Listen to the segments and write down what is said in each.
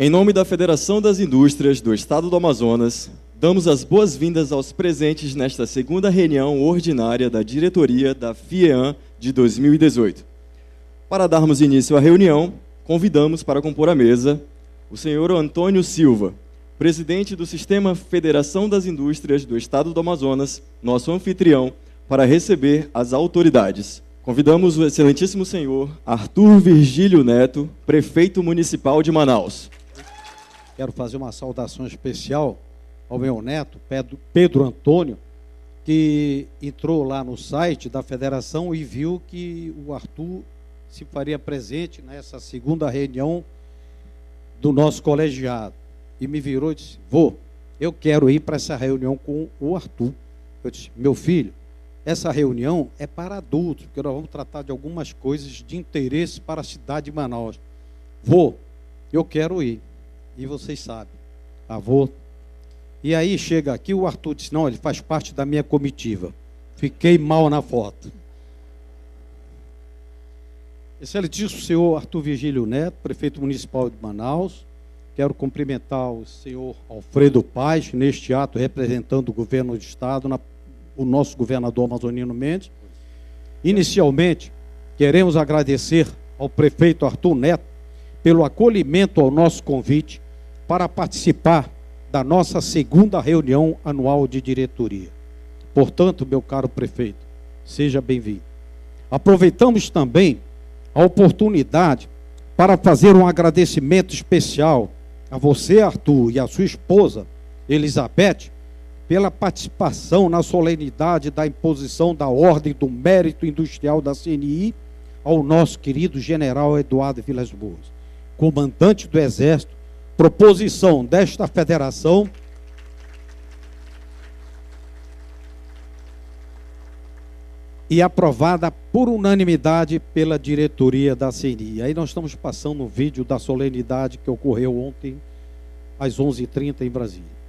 Em nome da Federação das Indústrias do Estado do Amazonas, damos as boas-vindas aos presentes nesta segunda reunião ordinária da diretoria da FIEAM de 2018. Para darmos início à reunião, convidamos para compor a mesa o senhor Antônio Silva, presidente do Sistema Federação das Indústrias do Estado do Amazonas, nosso anfitrião, para receber as autoridades. Convidamos o excelentíssimo senhor Arthur Virgílio Neto, prefeito municipal de Manaus. Quero fazer uma saudação especial ao meu neto, Pedro Antônio, que entrou lá no site da federação e viu que o Arthur se faria presente nessa segunda reunião do nosso colegiado. E me virou e disse: vô, eu quero ir para essa reunião com o Arthur. Eu disse: meu filho, essa reunião é para adultos, porque nós vamos tratar de algumas coisas de interesse para a cidade de Manaus. Vô, eu quero ir. E vocês sabem, avô. E aí chega aqui, o Arthur disse: não, ele faz parte da minha comitiva. Fiquei mal na foto. Excelentíssimo senhor Arthur Virgílio Neto, prefeito municipal de Manaus. Quero cumprimentar o senhor Alfredo Paz, neste ato representando o governo do estado, o nosso governador Amazonino Mendes. Inicialmente, queremos agradecer ao prefeito Arthur Neto pelo acolhimento ao nosso convite para participar da nossa segunda reunião anual de diretoria. Portanto, meu caro prefeito, seja bem-vindo. Aproveitamos também a oportunidade para fazer um agradecimento especial a você, Arthur, e a sua esposa, Elizabeth, pela participação na solenidade da imposição da Ordem do Mérito Industrial da CNI ao nosso querido general Eduardo Vilas Boas, comandante do Exército, proposição desta federação e aprovada por unanimidade pela diretoria da CNI. Aí nós estamos passando um vídeo da solenidade que ocorreu ontem às 11h30 em Brasília.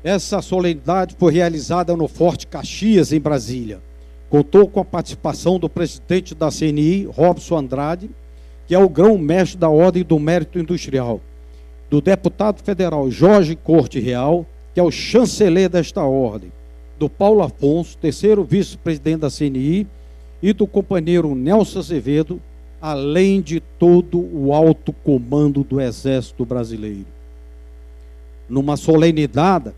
Essa solenidade foi realizada no Forte Caxias, em Brasília. Contou com a participação do presidente da CNI, Robson Andrade, que é o grão-mestre da Ordem do Mérito Industrial, do deputado federal Jorge Corte Real, que é o chanceler desta ordem, do Paulo Afonso, terceiro vice-presidente da CNI, e do companheiro Nelson Azevedo, além de todo o alto comando do Exército Brasileiro. Numa solenidade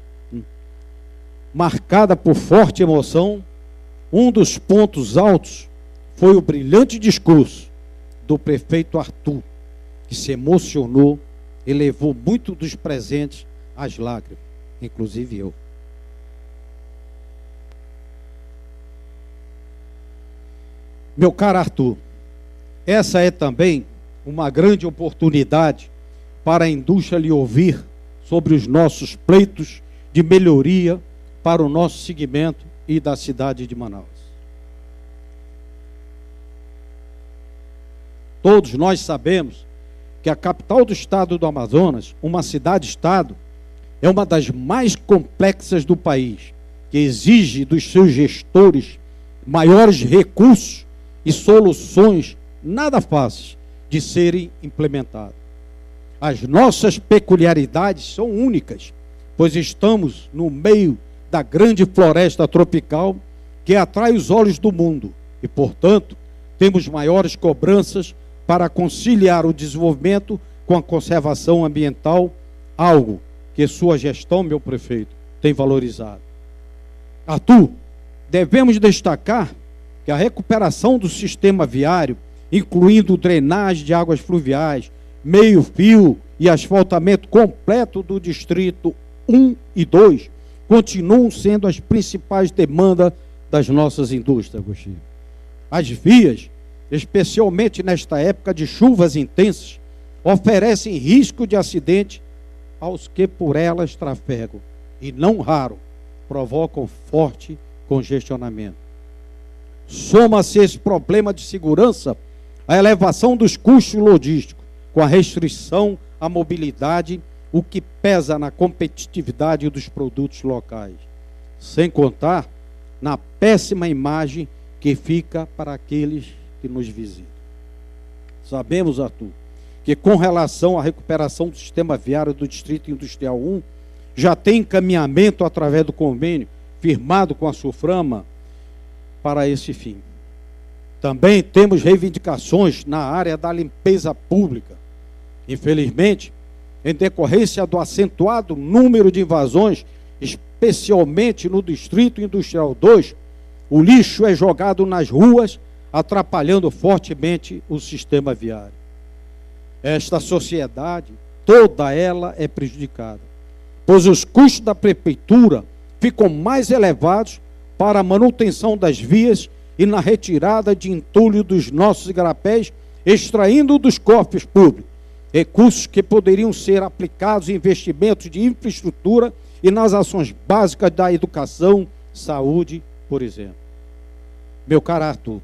marcada por forte emoção, um dos pontos altos foi o brilhante discurso do prefeito Arthur, que se emocionou e levou muito dos presentes às lágrimas, inclusive eu. Meu caro Arthur, essa é também uma grande oportunidade para a indústria lhe ouvir sobre os nossos pleitos de melhoria para o nosso segmento e da cidade de Manaus. Todos nós sabemos que a capital do estado do Amazonas, uma cidade-estado, é uma das mais complexas do país, que exige dos seus gestores maiores recursos e soluções nada fáceis de serem implementadas. As nossas peculiaridades são únicas, pois estamos no meio da grande floresta tropical que atrai os olhos do mundo e, portanto, temos maiores cobranças para conciliar o desenvolvimento com a conservação ambiental, algo que sua gestão, meu prefeito, tem valorizado. Arthur, devemos destacar que a recuperação do sistema viário, incluindo drenagem de águas fluviais, meio-fio e asfaltamento completo do distrito 1 e 2, continuam sendo as principais demandas das nossas indústrias, Agostinho. As vias, especialmente nesta época de chuvas intensas, oferecem risco de acidente aos que por elas trafegam e, não raro, provocam forte congestionamento. Soma-se esse problema de segurança à elevação dos custos logísticos, com a restrição à mobilidade, o que pesa na competitividade dos produtos locais, sem contar na péssima imagem que fica para aqueles que nos visitam. Sabemos, Arthur, que, com relação à recuperação do sistema viário do Distrito Industrial 1, já tem encaminhamento através do convênio firmado com a SUFRAMA para esse fim. Também temos reivindicações na área da limpeza pública. Infelizmente, em decorrência do acentuado número de invasões, especialmente no Distrito Industrial 2, o lixo é jogado nas ruas, atrapalhando fortemente o sistema viário. Esta sociedade, toda ela é prejudicada, pois os custos da prefeitura ficam mais elevados para a manutenção das vias e na retirada de entulho dos nossos igarapés, extraindo dos cofres públicos recursos que poderiam ser aplicados em investimentos de infraestrutura e nas ações básicas da educação, saúde, por exemplo. Meu caro Arthur,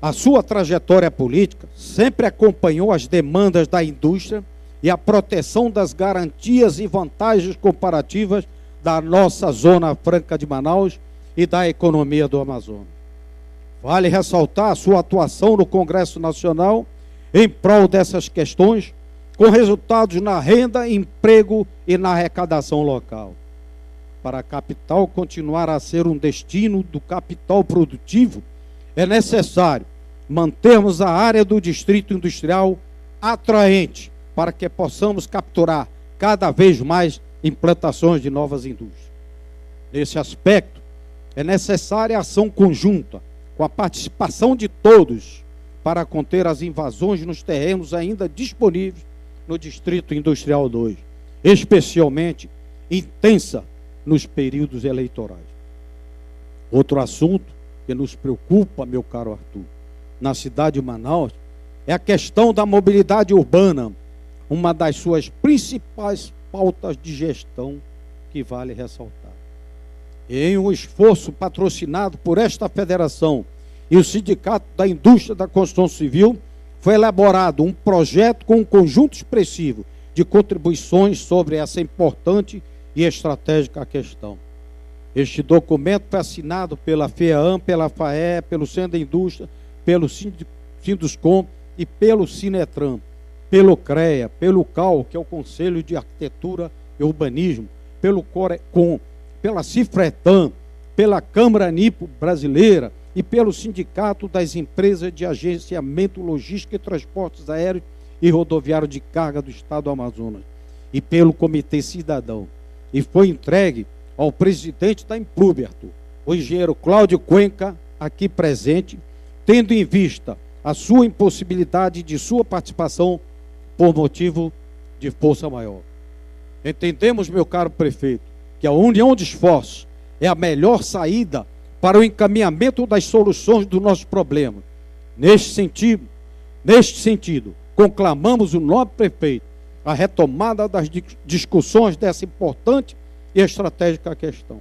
a sua trajetória política sempre acompanhou as demandas da indústria e a proteção das garantias e vantagens comparativas da nossa Zona Franca de Manaus e da economia do Amazonas. Vale ressaltar a sua atuação no Congresso Nacional em prol dessas questões, com resultados na renda, emprego e na arrecadação local. Para a capital continuar a ser um destino do capital produtivo, é necessário mantermos a área do Distrito Industrial atraente para que possamos capturar cada vez mais implantações de novas indústrias. Nesse aspecto, é necessária a ação conjunta, com a participação de todos, para conter as invasões nos terrenos ainda disponíveis no Distrito Industrial 2, especialmente intensa nos períodos eleitorais. Outro assunto que nos preocupa, meu caro Arthur, na cidade de Manaus, é a questão da mobilidade urbana, uma das suas principais pautas de gestão que vale ressaltar. Em um esforço patrocinado por esta federação e o Sindicato da Indústria da Construção Civil, foi elaborado um projeto com um conjunto expressivo de contribuições sobre essa importante e estratégica questão. Este documento foi assinado pela FEAM, pela FAE, pelo Centro da Indústria, pelo Sinduscom e pelo Sinetran, pelo CREA, pelo CAL, que é o Conselho de Arquitetura e Urbanismo, pelo CORECOM, pela Cifretan, pela Câmara Nipo Brasileira e pelo Sindicato das Empresas de Agenciamento Logístico e Transportes Aéreos e Rodoviário de Carga do Estado do Amazonas e pelo Comitê Cidadão. E foi entregue ao presidente da Implube, Arthur, o engenheiro Cláudio Cuenca, aqui presente, tendo em vista a sua impossibilidade de sua participação por motivo de força maior. Entendemos, meu caro prefeito, que a união de esforços é a melhor saída para o encaminhamento das soluções do nosso problema. Neste sentido, conclamamos o nobre prefeito a retomada das discussões dessa importante e estratégica questão.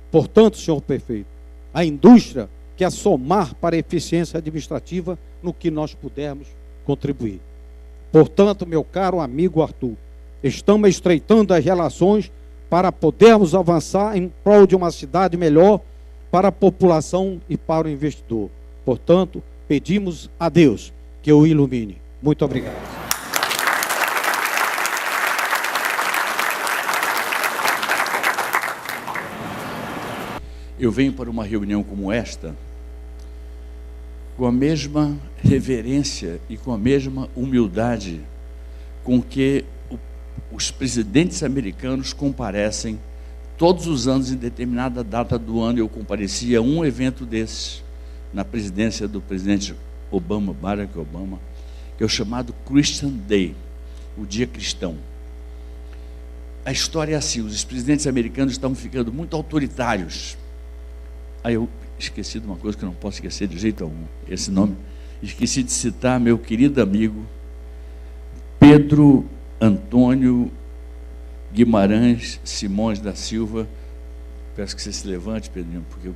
Portanto, senhor prefeito, a indústria quer somar para a eficiência administrativa no que nós pudermos contribuir. Portanto, meu caro amigo Arthur, estamos estreitando as relações para podermos avançar em prol de uma cidade melhor para a população e para o investidor. Portanto, pedimos a Deus que o ilumine. Muito obrigado. Eu venho para uma reunião como esta com a mesma reverência e com a mesma humildade com que os presidentes americanos comparecem todos os anos. Em determinada data do ano eu comparecia a um evento desses na presidência do presidente Obama, Barack Obama, que é o chamado Christian Day, o dia cristão. A história é assim: os presidentes americanos estavam ficando muito autoritários. Aí eu esqueci de uma coisa que eu não posso esquecer de jeito algum, esse nome. Esqueci de citar meu querido amigo Pedro Antônio Guimarães Simões da Silva. Peço que você se levante, Pedrinho, porque eu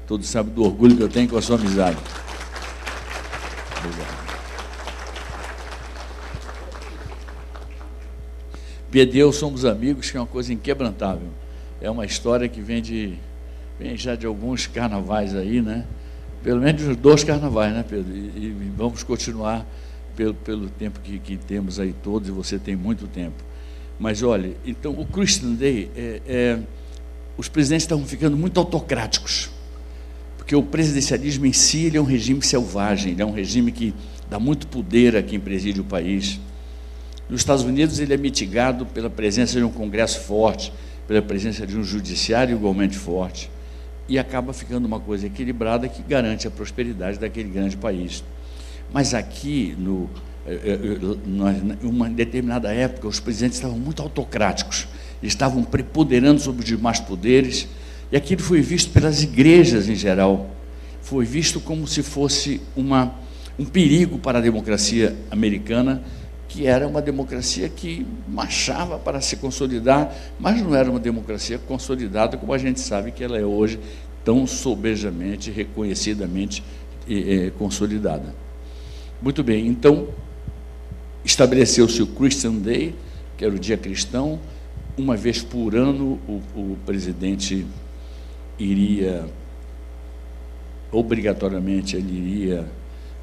todos sabem do orgulho que eu tenho com a sua amizade. Obrigado. Pedro e eu somos amigos, que é uma coisa inquebrantável. É uma história que vem já de alguns carnavais aí, né? Pelo menos 2 carnavais, né, Pedro? E vamos continuar pelo tempo que temos aí todos, e você tem muito tempo. Mas, olha, então, o Christian Day, os presidentes estavam ficando muito autocráticos, porque o presidencialismo em si ele é um regime selvagem, ele é um regime que dá muito poder a quem preside o país. Nos Estados Unidos, ele é mitigado pela presença de um Congresso forte, pela presença de um judiciário igualmente forte, e acaba ficando uma coisa equilibrada que garante a prosperidade daquele grande país. Mas aqui, numa determinada época, os presidentes estavam muito autocráticos, estavam preponderando sobre os demais poderes, e aquilo foi visto pelas igrejas em geral, foi visto como se fosse um perigo para a democracia americana, que era uma democracia que marchava para se consolidar, mas não era uma democracia consolidada como a gente sabe que ela é hoje, tão sobejamente, reconhecidamente consolidada. Muito bem, então, estabeleceu-se o Christian Day, que era o dia cristão. Uma vez por ano, o presidente iria, obrigatoriamente, ele iria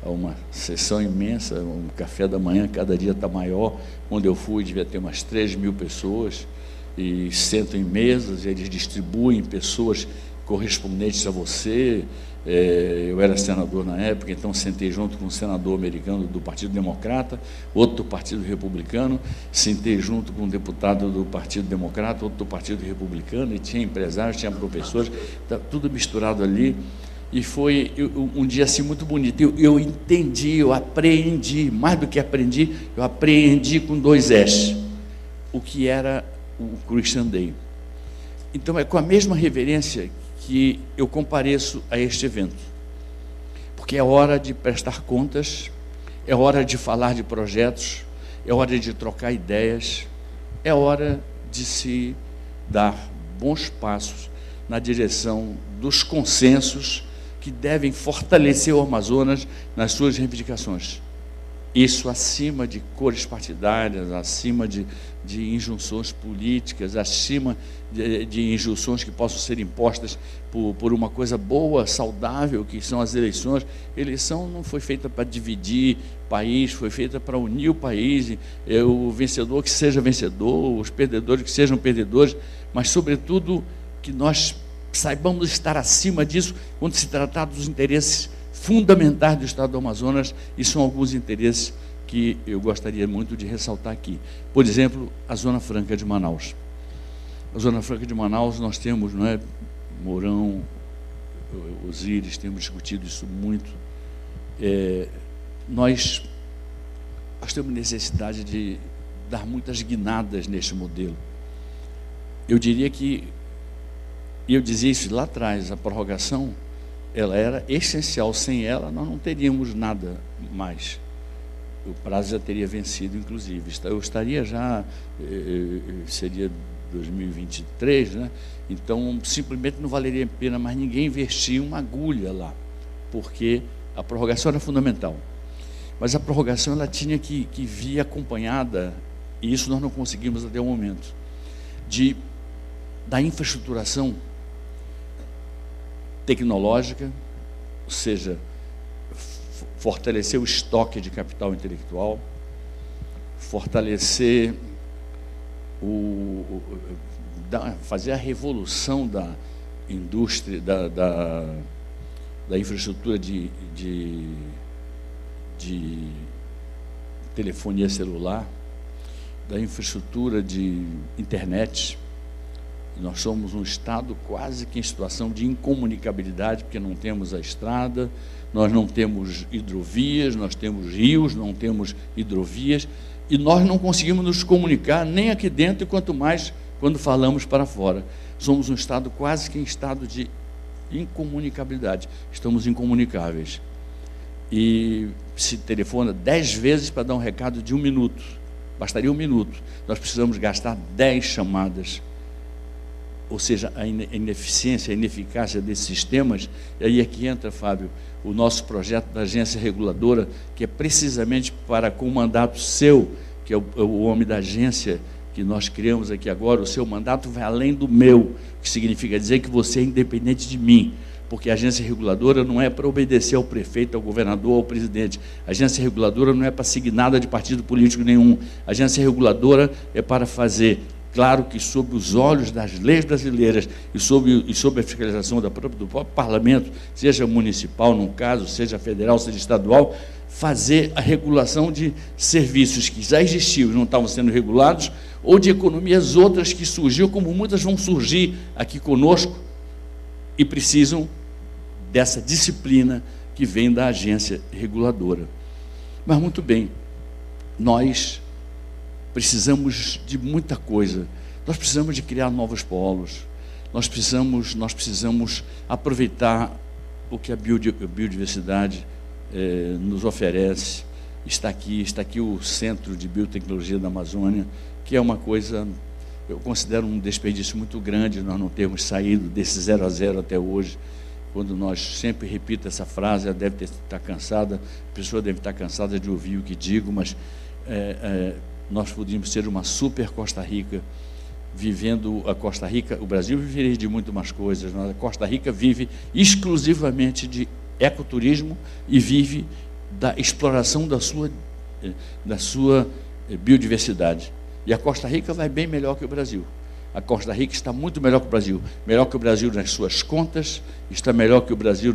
a uma sessão imensa, um café da manhã, cada dia está maior. Quando eu fui, devia ter umas 3.000 pessoas, e sentam em mesas, e eles distribuem pessoas correspondentes a você. Eu era senador na época, então sentei junto com um senador americano do Partido Democrata, outro do Partido Republicano, sentei junto com um deputado do Partido Democrata, outro do Partido Republicano, e tinha empresários, tinha professores, tudo misturado ali, e foi um dia assim muito bonito. Eu entendi, eu apreendi, mais do que aprendi, eu apreendi com 2 S, o que era o Christian Day. Então é com a mesma reverência que eu compareço a este evento, porque é hora de prestar contas, é hora de falar de projetos, é hora de trocar ideias, é hora de se dar bons passos na direção dos consensos que devem fortalecer o Amazonas nas suas reivindicações. Isso acima de cores partidárias, acima de injunções políticas, acima de injunções que possam ser impostas por uma coisa boa, saudável, que são as eleições. A eleição não foi feita para dividir país, foi feita para unir o país, o vencedor que seja vencedor, os perdedores que sejam perdedores, mas, sobretudo, que nós saibamos estar acima disso quando se tratar dos interesses fundamentais do Estado do Amazonas, e são alguns interesses que eu gostaria muito de ressaltar aqui. Por exemplo, a Zona Franca de Manaus. A Zona Franca de Manaus, nós temos, não é, Mourão, Osíris, temos discutido isso muito. Nós temos necessidade de dar muitas guinadas neste modelo. Eu diria que, e eu dizia isso lá atrás, a prorrogação, ela era essencial. Sem ela, nós não teríamos nada mais. O prazo já teria vencido, inclusive. Eu estaria já, seria 2023, né? Então, simplesmente não valeria a pena mais ninguém investir uma agulha lá, porque a prorrogação era fundamental. Mas a prorrogação ela tinha que vir acompanhada, e isso nós não conseguimos até o momento, da infraestruturação tecnológica, ou seja, fortalecer o estoque de capital intelectual, fortalecer fazer a revolução da indústria, da infraestrutura de telefonia celular, da infraestrutura de internet. Nós somos um estado quase que em situação de incomunicabilidade, porque não temos a estrada, nós não temos hidrovias, nós temos rios, não temos hidrovias, e nós não conseguimos nos comunicar nem aqui dentro, e quanto mais quando falamos para fora. Somos um estado quase que em estado de incomunicabilidade, estamos incomunicáveis. E se telefona 10 vezes para dar um recado de 1 minuto, bastaria 1 minuto, nós precisamos gastar 10 chamadas. Ou seja, a ineficiência, a ineficácia desses sistemas. E aí é que entra, Fábio, o nosso projeto da agência reguladora, que é precisamente para, com o mandato seu, que é o homem da agência que nós criamos aqui agora, o seu mandato vai além do meu, que significa dizer que você é independente de mim, porque a agência reguladora não é para obedecer ao prefeito, ao governador, ao presidente. A agência reguladora não é para seguir nada de partido político nenhum. A agência reguladora é para fazer, claro que sob os olhos das leis brasileiras e sob a fiscalização do próprio parlamento, seja municipal, no caso, seja federal, seja estadual, fazer a regulação de serviços que já existiam e não estavam sendo regulados, ou de economias outras que surgiu, como muitas vão surgir aqui conosco, e precisam dessa disciplina que vem da agência reguladora. Mas, muito bem, nós precisamos de muita coisa. Nós precisamos de criar novos polos. Nós precisamos aproveitar o que a biodiversidade nos oferece. Está aqui o Centro de Biotecnologia da Amazônia, que é uma coisa, eu considero um desperdício muito grande nós não termos saído desse 0 a 0 até hoje. Quando nós sempre repito essa frase, ela deve estar cansada, a pessoa deve estar cansada de ouvir o que digo, mas nós podíamos ser uma super Costa Rica, vivendo a Costa Rica. O Brasil viveria de muito mais coisas, mas a Costa Rica vive exclusivamente de ecoturismo e vive da exploração da sua biodiversidade. E a Costa Rica vai bem melhor que o Brasil. A Costa Rica está muito melhor que o Brasil nas suas contas, está melhor que o Brasil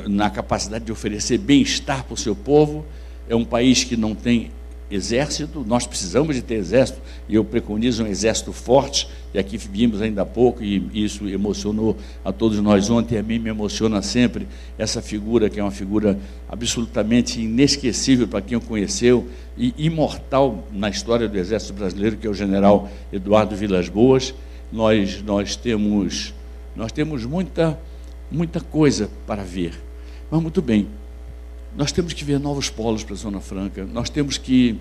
na capacidade de oferecer bem-estar para o seu povo. É um país que não tem exército, nós precisamos de ter exército, e eu preconizo um exército forte, e aqui vimos ainda há pouco, e isso emocionou a todos nós ontem, a mim me emociona sempre essa figura, que é uma figura absolutamente inesquecível para quem o conheceu, e imortal na história do Exército Brasileiro, que é o general Eduardo Vilas Boas. Nós temos muita coisa para ver, mas muito bem. Nós temos que ver novos polos para a Zona Franca, nós temos que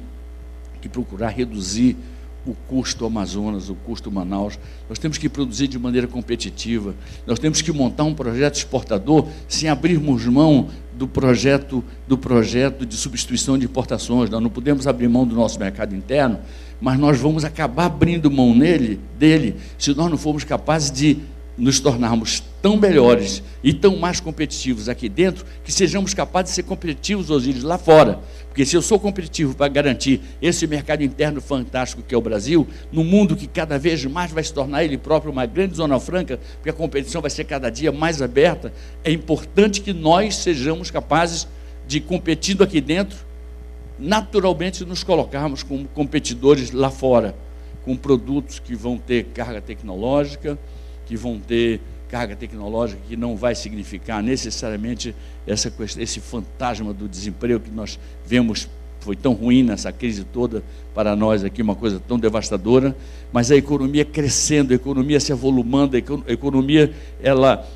procurar reduzir o custo Amazonas, o custo Manaus, nós temos que produzir de maneira competitiva, nós temos que montar um projeto exportador sem abrirmos mão do projeto de substituição de importações. Nós não podemos abrir mão do nosso mercado interno, mas nós vamos acabar abrindo mão dele se nós não formos capazes de nos tornarmos tão melhores e tão mais competitivos aqui dentro, que sejamos capazes de ser competitivos, Osíris, lá fora. Porque se eu sou competitivo para garantir esse mercado interno fantástico que é o Brasil, no mundo que cada vez mais vai se tornar ele próprio uma grande zona franca, porque a competição vai ser cada dia mais aberta, é importante que nós sejamos capazes de, competindo aqui dentro, naturalmente nos colocarmos como competidores lá fora, com produtos que vão ter carga tecnológica, que não vai significar necessariamente esse fantasma do desemprego que nós vemos, foi tão ruim nessa crise toda para nós aqui, uma coisa tão devastadora, mas a economia crescendo, a economia se avolumando, a economia ela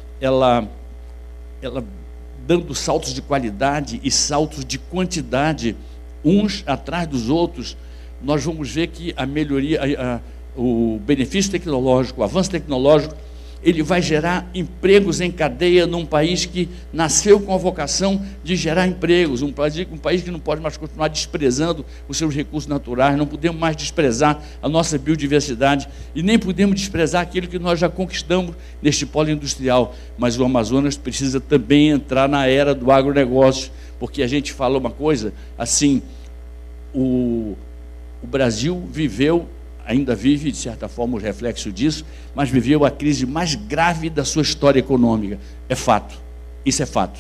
dando saltos de qualidade e saltos de quantidade, uns atrás dos outros. Nós vamos ver que a melhoria, o benefício tecnológico, o avanço tecnológico, ele vai gerar empregos em cadeia num país que nasceu com a vocação de gerar empregos, um país que não pode mais continuar desprezando os seus recursos naturais, não podemos mais desprezar a nossa biodiversidade e nem podemos desprezar aquilo que nós já conquistamos neste polo industrial, mas o Amazonas precisa também entrar na era do agronegócio, porque a gente fala uma coisa assim, o Brasil ainda vive, de certa forma, o reflexo disso, mas viveu a crise mais grave da sua história econômica. É fato. Isso é fato.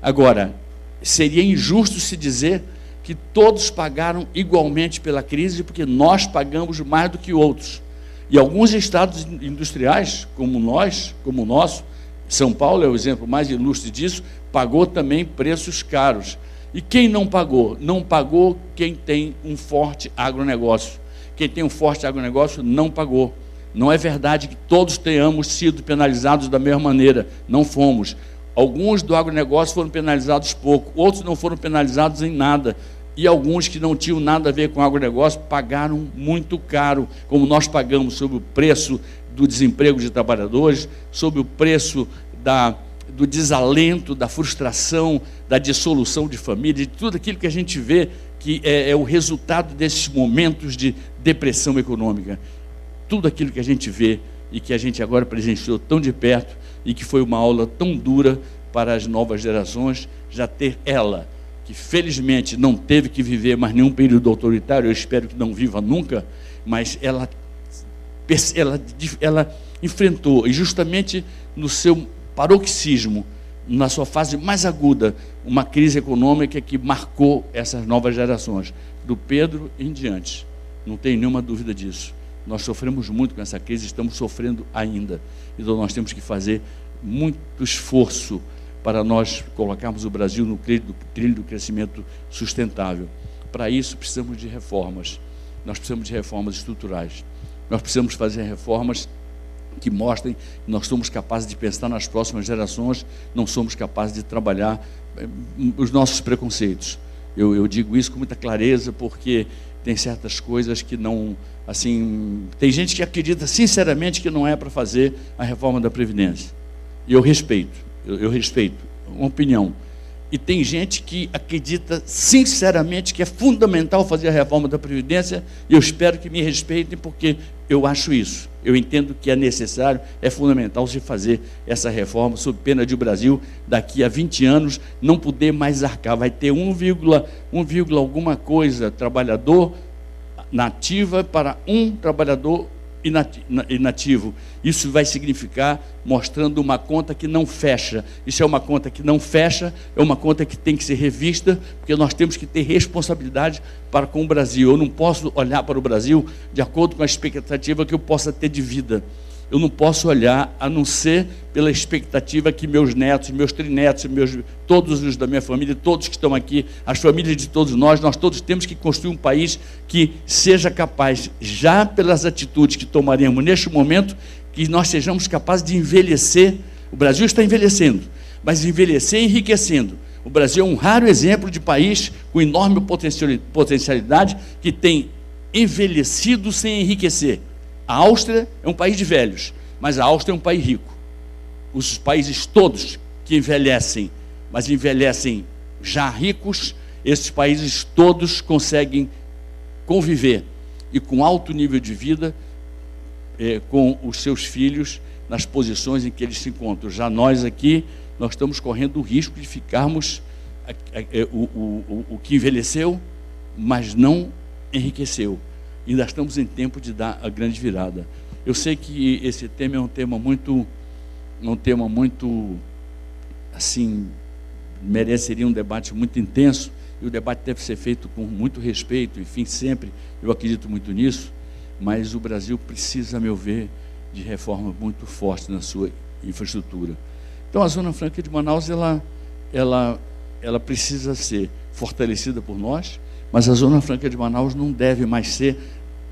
Agora, seria injusto se dizer que todos pagaram igualmente pela crise, porque nós pagamos mais do que outros. E alguns estados industriais, como o nosso, São Paulo é o exemplo mais ilustre disso, pagou também preços caros. E quem não pagou? Não pagou quem tem um forte agronegócio. Quem tem um forte agronegócio não pagou. Não é verdade que todos tenhamos sido penalizados da mesma maneira. Não fomos. Alguns do agronegócio foram penalizados pouco, outros não foram penalizados em nada. E alguns que não tinham nada a ver com o agronegócio pagaram muito caro, como nós pagamos sobre o preço do desemprego de trabalhadores, sobre o preço do desalento, da frustração, da dissolução de família, de tudo aquilo que a gente vê que é o resultado desses momentos de depressão econômica. Tudo aquilo que a gente vê e que a gente agora presenciou tão de perto e que foi uma aula tão dura para as novas gerações, já ter ela, que felizmente não teve que viver mais nenhum período autoritário, eu espero que não viva nunca, mas ela enfrentou, e justamente no seu paroxismo, na sua fase mais aguda, uma crise econômica que marcou essas novas gerações, do Pedro em diante, não tem nenhuma dúvida disso. Nós sofremos muito com essa crise, estamos sofrendo ainda, então nós temos que fazer muito esforço para nós colocarmos o Brasil no trilho do crescimento sustentável. Para isso precisamos de reformas, nós precisamos de reformas estruturais, nós precisamos fazer reformas que mostrem que nós somos capazes de pensar nas próximas gerações, não somos capazes de trabalhar os nossos preconceitos. Eu digo isso com muita clareza, porque tem certas coisas que não, assim, tem gente que acredita sinceramente que não é para fazer a reforma da Previdência, e eu respeito uma opinião, e tem gente que acredita sinceramente que é fundamental fazer a reforma da Previdência, e eu espero que me respeitem, porque eu acho isso, eu entendo que é necessário, é fundamental se fazer essa reforma, sob pena de o Brasil, daqui a 20 anos, não poder mais arcar, vai ter 1, alguma coisa trabalhador nativa para um trabalhador inativo. Isso vai significar mostrando uma conta que não fecha. Isso é uma conta que não fecha, é uma conta que tem que ser revista, porque nós temos que ter responsabilidade para com o Brasil. Eu não posso olhar para o Brasil de acordo com a expectativa que eu possa ter de vida. Eu não posso olhar a não ser pela expectativa que meus netos, meus trinetos, todos os da minha família, todos que estão aqui, as famílias de todos nós todos temos que construir um país que seja capaz, já pelas atitudes que tomaremos neste momento, que nós sejamos capazes de envelhecer. O Brasil está envelhecendo, mas envelhecer enriquecendo. O Brasil é um raro exemplo de país com enorme potencialidade que tem envelhecido sem enriquecer. A Áustria é um país de velhos, mas a Áustria é um país rico. Os países todos que envelhecem, mas envelhecem já ricos, esses países todos conseguem conviver e com alto nível de vida com os seus filhos nas posições em que eles se encontram. Já nós aqui, nós estamos correndo o risco de ficarmos o que envelheceu, mas não enriqueceu. Ainda estamos em tempo de dar a grande virada. Eu sei que esse tema é um tema muito, assim, mereceria um debate muito intenso, e o debate deve ser feito com muito respeito, enfim, sempre, eu acredito muito nisso, mas o Brasil precisa, a meu ver, de reforma muito forte na sua infraestrutura. Então, a Zona Franca de Manaus, ela precisa ser fortalecida por nós, mas a Zona Franca de Manaus não deve mais ser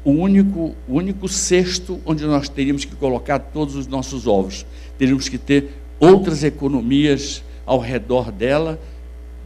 o único cesto onde nós teríamos que colocar todos os nossos ovos. Teríamos que ter outras economias ao redor dela,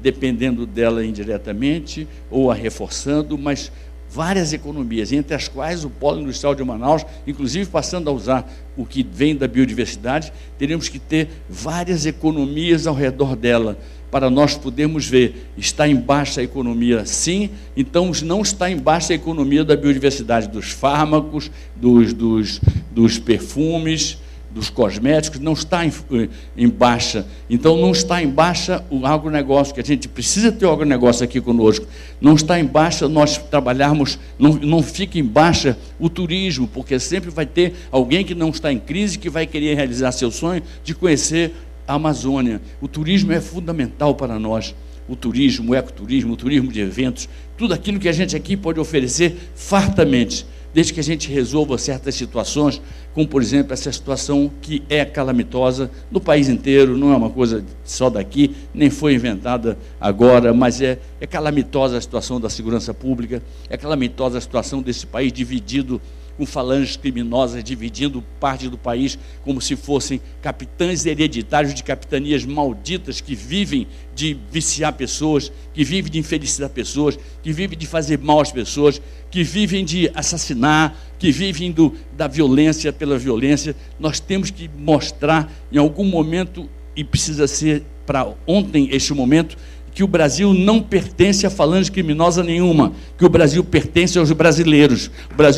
dependendo dela indiretamente, ou a reforçando, mas várias economias, entre as quais o Polo Industrial de Manaus, inclusive passando a usar o que vem da biodiversidade, teríamos que ter várias economias ao redor dela, para nós podermos ver, está em baixa a economia, sim, então não está em baixa a economia da biodiversidade, dos fármacos, dos perfumes, dos cosméticos, não está em baixa. Então não está em baixa o agronegócio, que a gente precisa ter o agronegócio aqui conosco, não está em baixa nós trabalharmos, não fica em baixa o turismo, porque sempre vai ter alguém que não está em crise, que vai querer realizar seu sonho de conhecer a Amazônia. O turismo é fundamental para nós, o turismo, o ecoturismo, o turismo de eventos, tudo aquilo que a gente aqui pode oferecer fartamente, desde que a gente resolva certas situações, como por exemplo essa situação que é calamitosa no país inteiro, não é uma coisa só daqui, nem foi inventada agora, mas é calamitosa a situação da segurança pública, é calamitosa a situação desse país dividido com falanges criminosas, dividindo parte do país como se fossem capitães hereditários de capitanias malditas que vivem de viciar pessoas, que vivem de infelicitar pessoas, que vivem de fazer mal às pessoas, que vivem de assassinar, que vivem da violência pela violência. Nós temos que mostrar em algum momento, e precisa ser para ontem este momento, que o Brasil não pertence a falange criminosa nenhuma, que o Brasil pertence aos brasileiros,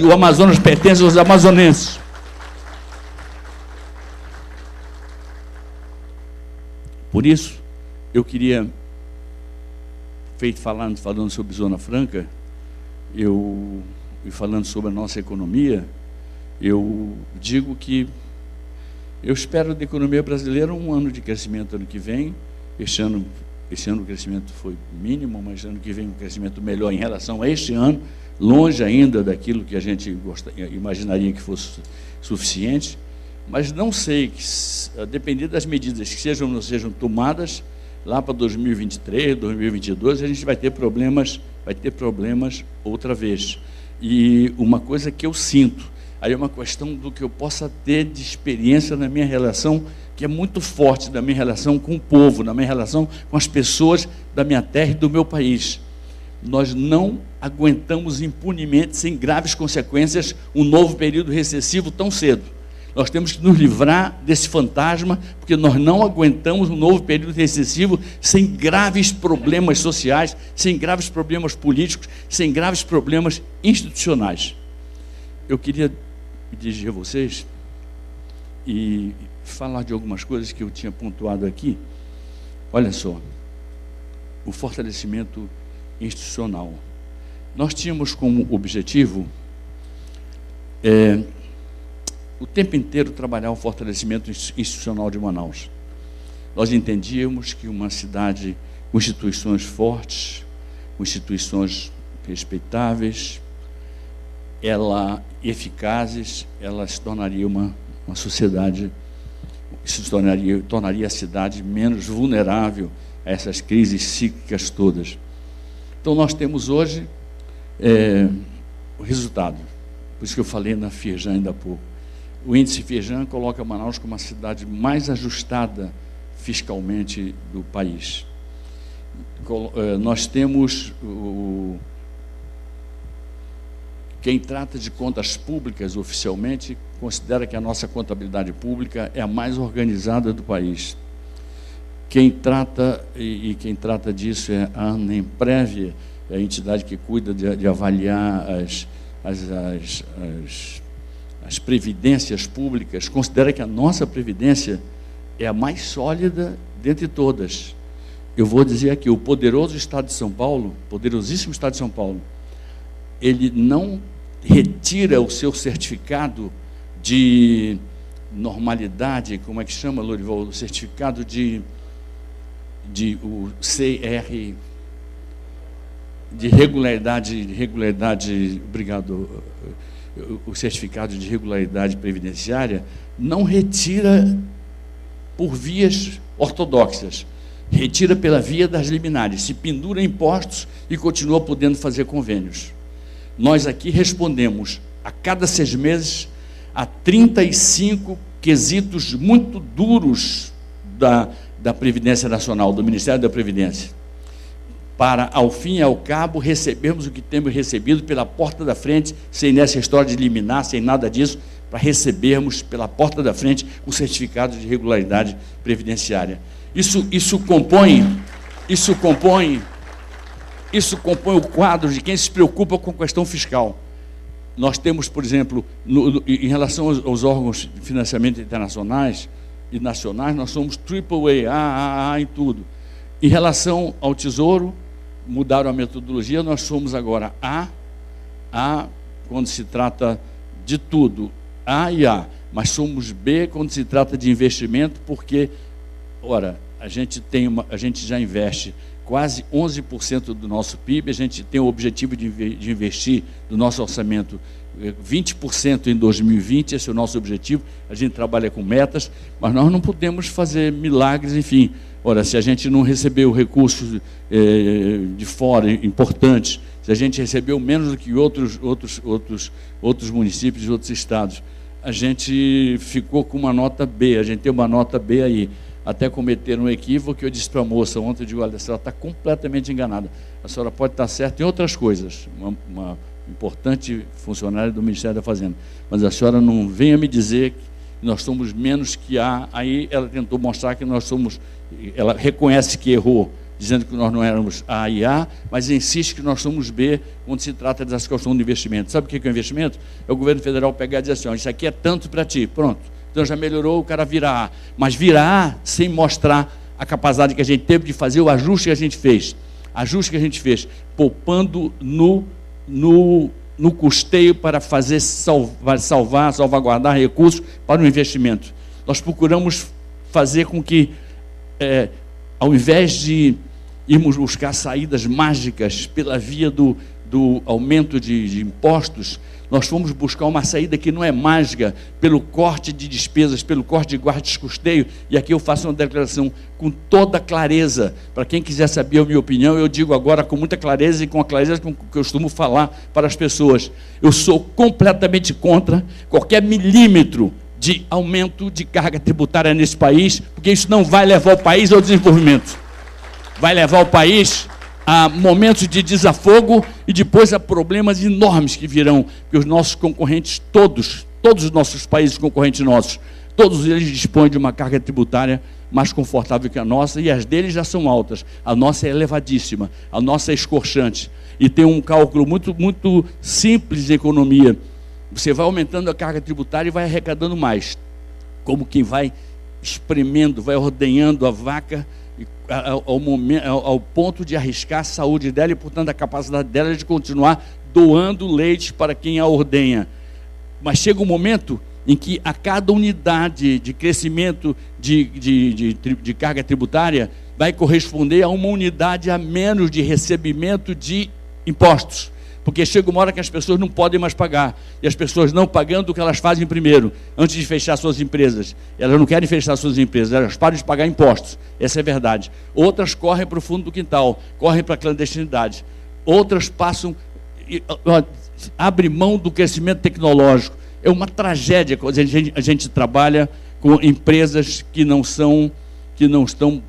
o Amazonas pertence aos amazonenses. Por isso, eu queria, falando sobre Zona Franca, e falando sobre a nossa economia, eu digo que eu espero da economia brasileira um ano de crescimento ano que vem. Esse ano o crescimento foi mínimo, mas ano que vem um crescimento melhor em relação a este ano, longe ainda daquilo que a gente imaginaria que fosse suficiente. Mas não sei, que, a depender das medidas que sejam ou não sejam tomadas, lá para 2023, 2022, a gente vai ter problemas outra vez. E uma coisa que eu sinto, aí é uma questão do que eu possa ter de experiência na minha relação, que é muito forte, da minha relação com o povo, na minha relação com as pessoas da minha terra e do meu país. Nós não aguentamos impunemente, sem graves consequências, um novo período recessivo tão cedo. Nós temos que nos livrar desse fantasma, porque nós não aguentamos um novo período recessivo sem graves problemas sociais, sem graves problemas políticos, sem graves problemas institucionais. Eu queria me dirigir a vocês e falar de algumas coisas que eu tinha pontuado aqui. Olha só, o fortalecimento institucional. Nós tínhamos como objetivo o tempo inteiro trabalhar o fortalecimento institucional de Manaus. Nós entendíamos que uma cidade com instituições fortes, com instituições respeitáveis, eficazes, ela se tornaria uma sociedade, tornaria a cidade menos vulnerável a essas crises cíclicas todas. Então nós temos hoje o resultado, por isso que eu falei na Firjan ainda há pouco. O índice Firjan coloca Manaus como a cidade mais ajustada fiscalmente do país. Nós temos quem trata de contas públicas oficialmente considera que a nossa contabilidade pública é a mais organizada do país. Quem trata disso é a Anemprev, a entidade que cuida de avaliar as previdências públicas, considera que a nossa previdência é a mais sólida dentre todas. Eu vou dizer aqui, o poderoso Estado de São Paulo, poderosíssimo Estado de São Paulo, ele não retira o seu certificado de normalidade, como é que chama, Lorival? O certificado o CR, de regularidade, obrigado, o certificado de regularidade previdenciária, não retira por vias ortodoxas, retira pela via das liminares, se pendura impostos e continua podendo fazer convênios. Nós aqui respondemos a cada 6 meses a 35 quesitos muito duros da Previdência Nacional, do Ministério da Previdência, para, ao fim e ao cabo, recebermos o que temos recebido pela porta da frente, sem nessa história de liminar, sem nada disso, para recebermos pela porta da frente o certificado de regularidade previdenciária. Isso compõe o quadro de quem se preocupa com a questão fiscal. Nós temos, por exemplo, em relação aos órgãos de financiamento internacionais e nacionais, nós somos AAA, AAA em tudo. Em relação ao Tesouro, mudaram a metodologia, nós somos agora A quando se trata de tudo, A e A, mas somos B quando se trata de investimento, porque, ora, a gente já investe quase 11% do nosso PIB, a gente tem o objetivo de investir no nosso orçamento 20% em 2020, esse é o nosso objetivo, a gente trabalha com metas, mas nós não podemos fazer milagres, enfim. Ora, se a gente não recebeu recursos de fora importantes, se a gente recebeu menos do que outros municípios e outros estados, a gente ficou com uma nota B, a gente tem uma nota B aí. Até cometeram um equívoco, eu disse para a moça ontem, eu digo, olha, a senhora está completamente enganada, a senhora pode estar certa em outras coisas, uma importante funcionária do Ministério da Fazenda, mas a senhora não venha me dizer que nós somos menos que A. Aí ela tentou mostrar que nós somos, ela reconhece que errou, dizendo que nós não éramos A e A, mas insiste que nós somos B quando se trata dessa questão do investimento. Sabe o que é o investimento? É o governo federal pegar e dizer assim, ó, isso aqui é tanto para ti, pronto. Então já melhorou, o cara vira A. Mas vira A sem mostrar a capacidade que a gente teve de fazer o ajuste que a gente fez. Poupando no custeio para fazer salvaguardar recursos para o investimento. Nós procuramos fazer com que, ao invés de irmos buscar saídas mágicas pela via do aumento de impostos, nós fomos buscar uma saída que não é mágica, pelo corte de despesas, pelo corte de guarda de custeio, e aqui eu faço uma declaração com toda clareza. Para quem quiser saber a minha opinião, eu digo agora com muita clareza e com a clareza com que eu costumo falar para as pessoas. Eu sou completamente contra qualquer milímetro de aumento de carga tributária nesse país, porque isso não vai levar o país ao desenvolvimento. Vai levar o país a momentos de desafogo e depois a problemas enormes que virão, que os nossos concorrentes, todos os nossos países concorrentes nossos, todos eles dispõem de uma carga tributária mais confortável que a nossa, e as deles já são altas. A nossa é elevadíssima, a nossa é escorchante. E tem um cálculo muito simples em economia. Você vai aumentando a carga tributária e vai arrecadando mais. Como quem vai espremendo, vai ordenhando a vaca ao ponto de arriscar a saúde dela e, portanto, a capacidade dela de continuar doando leite para quem a ordenha. Mas chega um momento em que a cada unidade de crescimento de carga tributária vai corresponder a uma unidade a menos de recebimento de impostos. Porque chega uma hora que as pessoas não podem mais pagar. E as pessoas não pagando, o que elas fazem primeiro, antes de fechar suas empresas? Elas não querem fechar suas empresas, elas param de pagar impostos. Essa é a verdade. Outras correm para o fundo do quintal, correm para a clandestinidade. Outras passam, abrem mão do crescimento tecnológico. É uma tragédia quando a gente trabalha com empresas que não estão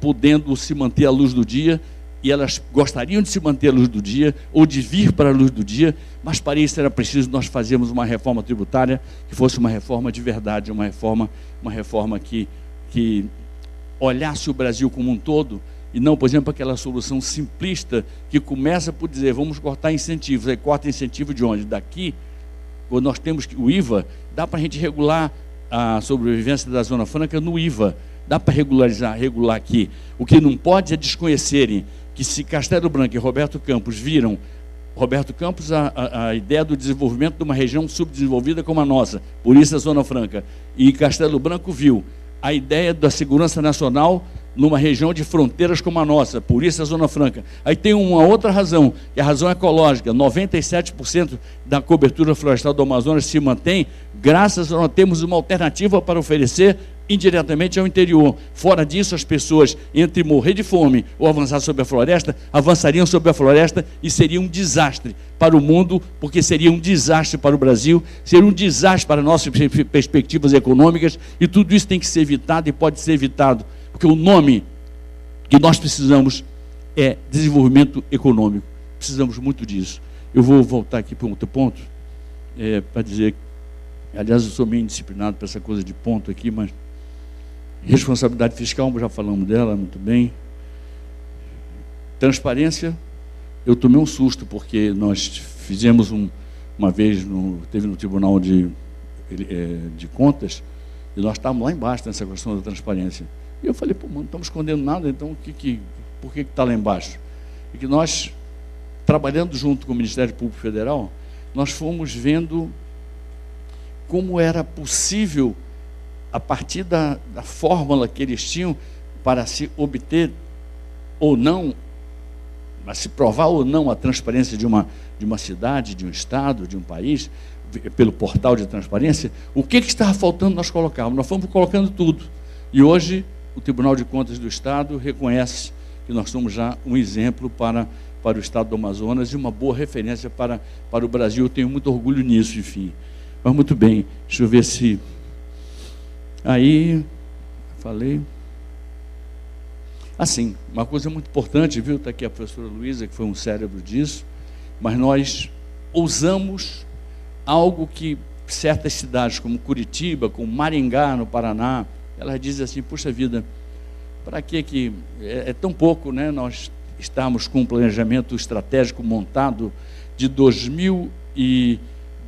podendo se manter à luz do dia, e elas gostariam de se manter à luz do dia, ou de vir para a luz do dia, mas para isso era preciso nós fazermos uma reforma tributária que fosse uma reforma de verdade, uma reforma que olhasse o Brasil como um todo, e não, por exemplo, aquela solução simplista que começa por dizer, vamos cortar incentivos. Aí corta incentivo de onde? Daqui, quando nós temos o IVA, dá para a gente regular a sobrevivência da Zona Franca no IVA, dá para regular aqui. O que não pode é desconhecerem que se Castelo Branco e Roberto Campos viram, Roberto Campos, a ideia do desenvolvimento de uma região subdesenvolvida como a nossa, por isso a Zona Franca, e Castelo Branco viu a ideia da segurança nacional numa região de fronteiras como a nossa, por isso a Zona Franca. Aí tem uma outra razão, que é a razão ecológica. 97% da cobertura florestal do Amazonas se mantém, graças a nós termos uma alternativa para oferecer indiretamente ao interior. Fora disso, as pessoas, entre morrer de fome ou avançar sobre a floresta, avançariam sobre a floresta e seria um desastre para o mundo, porque seria um desastre para o Brasil, seria um desastre para nossas perspectivas econômicas, e tudo isso tem que ser evitado e pode ser evitado, porque o nome que nós precisamos é desenvolvimento econômico. Precisamos muito disso. Eu vou voltar aqui para um outro ponto, para dizer, aliás, eu sou meio indisciplinado para essa coisa de ponto aqui, mas responsabilidade fiscal, já falamos dela muito bem. Transparência, eu tomei um susto, porque nós fizemos uma vez, teve no Tribunal de Contas, e nós estávamos lá embaixo nessa questão da transparência. E eu falei, pô, mano, não estamos escondendo nada, então por que está lá embaixo? E que nós, trabalhando junto com o Ministério Público Federal, nós fomos vendo como era possível, a partir da fórmula que eles tinham para se obter ou não, para se provar ou não a transparência de uma cidade, de um estado, de um país, pelo portal de transparência, o que estava faltando nós colocávamos. Nós fomos colocando tudo. E hoje o Tribunal de Contas do Estado reconhece que nós somos já um exemplo para o Estado do Amazonas e uma boa referência para o Brasil. Eu tenho muito orgulho nisso, enfim. Mas muito bem, deixa eu ver se... Aí, falei... Assim, uma coisa muito importante, viu? Está aqui a professora Luísa, que foi um cérebro disso, mas nós usamos algo que certas cidades, como Curitiba, como Maringá, no Paraná, elas dizem assim, puxa vida, para que é tão pouco, né? Nós estamos com um planejamento estratégico montado de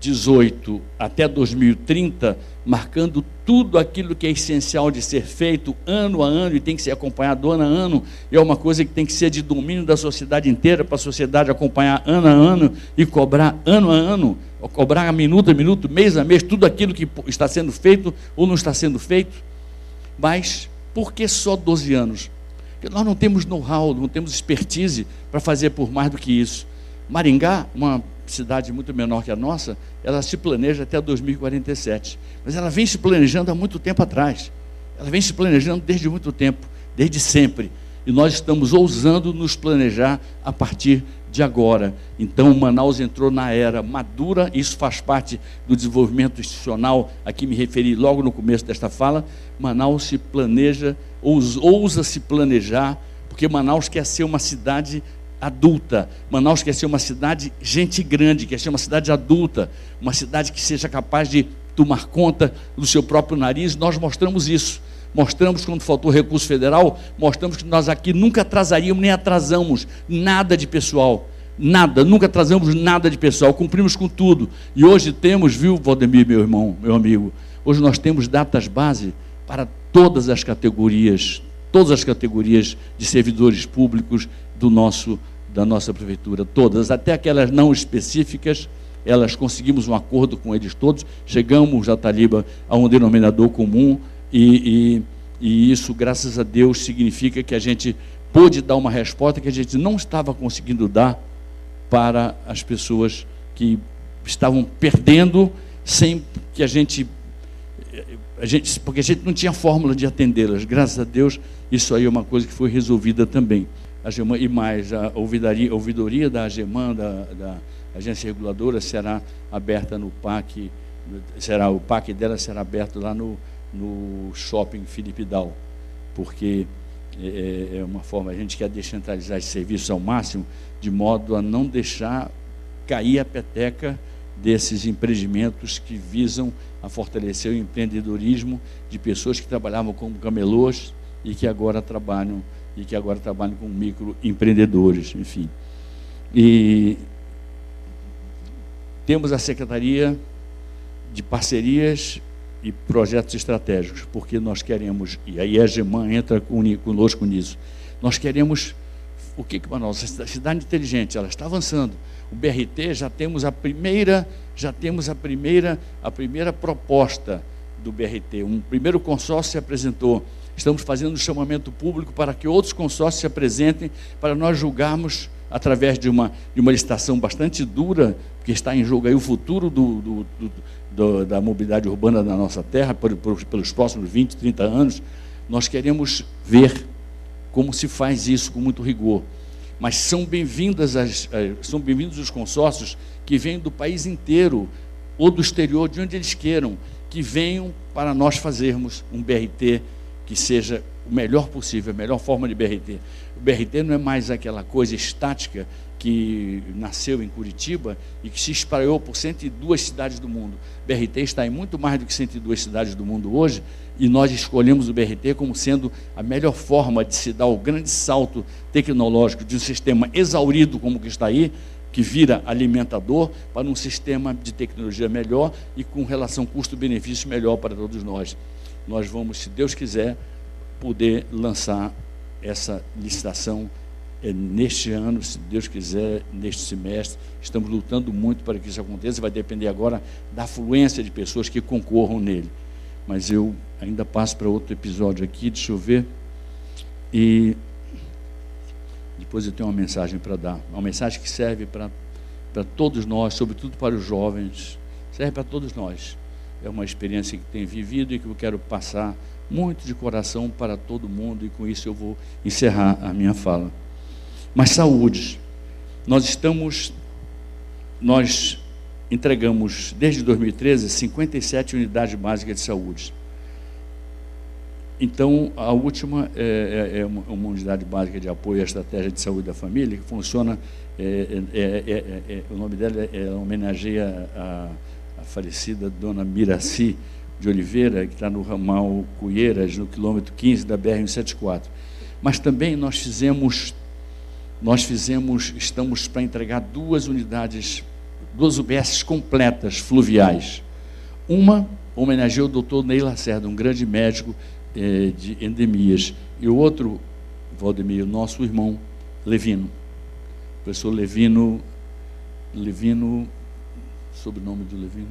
2018 até 2030, marcando tudo aquilo que é essencial de ser feito ano a ano e tem que ser acompanhado ano a ano, é uma coisa que tem que ser de domínio da sociedade inteira, para a sociedade acompanhar ano a ano e cobrar ano a ano, cobrar minuto a minuto, mês a mês, tudo aquilo que está sendo feito ou não está sendo feito. Mas por que só 12 anos? Porque nós não temos know-how, não temos expertise para fazer por mais do que isso. Maringá, uma cidade muito menor que a nossa, ela se planeja até 2047, mas ela vem se planejando há muito tempo atrás, ela vem se planejando desde muito tempo, desde sempre, e nós estamos ousando nos planejar a partir de agora. Então Manaus entrou na era madura, isso faz parte do desenvolvimento institucional, a que me referi logo no começo desta fala. Manaus se planeja, ousa se planejar, porque Manaus quer ser uma cidade adulta. Manaus quer ser uma cidade gente grande, quer ser uma cidade adulta, uma cidade que seja capaz de tomar conta do seu próprio nariz. Nós mostramos isso, mostramos quando faltou recurso federal, mostramos que nós aqui nunca atrasaríamos nem atrasamos nada de pessoal, nada, nunca atrasamos nada de pessoal, cumprimos com tudo. E hoje temos, viu, Valdemir, meu irmão, meu amigo, hoje nós temos datas base para todas as categorias de servidores públicos da nossa prefeitura, todas, até aquelas não específicas, elas conseguimos um acordo com eles todos, chegamos, Jataliba, a um denominador comum, e isso, graças a Deus, significa que a gente pôde dar uma resposta que a gente não estava conseguindo dar para as pessoas que estavam perdendo, sem que porque a gente não tinha fórmula de atendê-las. Graças a Deus, isso aí é uma coisa que foi resolvida também. A AGEMAN, e mais, a ouvidoria da AGEMAN, da Agência Reguladora, será aberta no PAC, o PAC dela será aberto lá no Shopping Felipe Dal, porque é uma forma, a gente quer descentralizar esse serviço ao máximo, de modo a não deixar cair a peteca desses empreendimentos que visam a fortalecer o empreendedorismo de pessoas que trabalhavam como camelôs e que agora trabalham com microempreendedores, enfim. E temos a Secretaria de Parcerias e Projetos Estratégicos, porque nós queremos, e aí a AGEMAN entra conosco nisso, nós queremos, o que Manaus? A cidade inteligente, ela está avançando. O BRT, já temos a primeira proposta do BRT, um primeiro consórcio se apresentou. Estamos fazendo um chamamento público para que outros consórcios se apresentem, para nós julgarmos, através de uma licitação bastante dura, porque está em jogo aí o futuro da mobilidade urbana da nossa terra, pelos próximos 20, 30 anos. Nós queremos ver como se faz isso com muito rigor. Mas são bem-vindos os consórcios que vêm do país inteiro, ou do exterior, de onde eles queiram, que venham para nós fazermos um BRT que seja o melhor possível, a melhor forma de BRT. O BRT não é mais aquela coisa estática que nasceu em Curitiba e que se espalhou por 102 cidades do mundo. O BRT está em muito mais do que 102 cidades do mundo hoje, e nós escolhemos o BRT como sendo a melhor forma de se dar o grande salto tecnológico de um sistema exaurido como que está aí, que vira alimentador, para um sistema de tecnologia melhor e com relação custo-benefício melhor para todos nós. Nós vamos, se Deus quiser, poder lançar essa licitação neste ano, se Deus quiser, neste semestre. Estamos lutando muito para que isso aconteça, vai depender agora da afluência de pessoas que concorram nele. Mas eu ainda passo para outro episódio aqui, deixa eu ver, e depois eu tenho uma mensagem para dar, uma mensagem que serve para todos nós, sobretudo para os jovens, serve para todos nós. É uma experiência que tenho vivido e que eu quero passar muito de coração para todo mundo, e com isso eu vou encerrar a minha fala. Mas saúde, nós entregamos desde 2013 57 unidades básicas de saúde. Então, a última é uma unidade básica de apoio à estratégia de saúde da família, que funciona, o nome dela homenageia a falecida dona Miraci de Oliveira, que está no ramal Cuieiras, no quilômetro 15 da BR-174. Mas também estamos para entregar 2 unidades duas UBSs completas, fluviais. Uma homenageou o doutor Ney Lacerda, um grande médico de endemias, e o outro, Valdemir, nosso irmão Levino, professor Levino, sobrenome do Levino,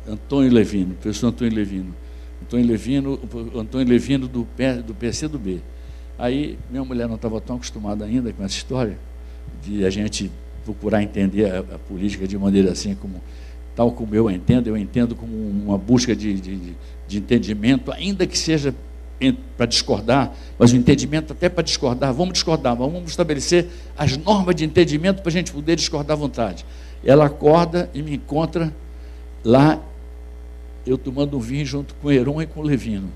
Antônio Levino, professor Antônio Levino do PCdoB. Aí minha mulher não estava tão acostumada ainda com essa história de a gente procurar entender a política de maneira assim, tal como eu entendo como uma busca de entendimento, ainda que seja para discordar, mas o entendimento até para discordar, vamos estabelecer as normas de entendimento para a gente poder discordar à vontade. Ela acorda e me encontra lá, eu tomando um vinho junto com o Heron e com o Levino.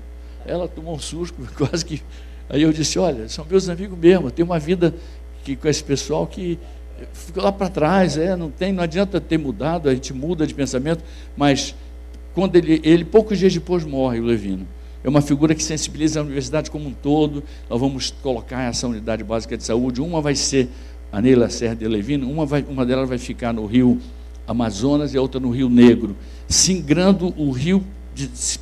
Ela tomou um susto, quase que... Aí eu disse, olha, são meus amigos mesmo, eu tenho uma vida com esse pessoal que ficou lá para trás, não adianta ter mudado, a gente muda de pensamento, mas quando ele poucos dias depois morre, o Levino. É uma figura que sensibiliza a universidade como um todo. Nós vamos colocar essa unidade básica de saúde, uma vai ser a Ney Lacerda e Levino, uma delas vai ficar no Rio Amazonas e a outra no Rio Negro, singrando o rio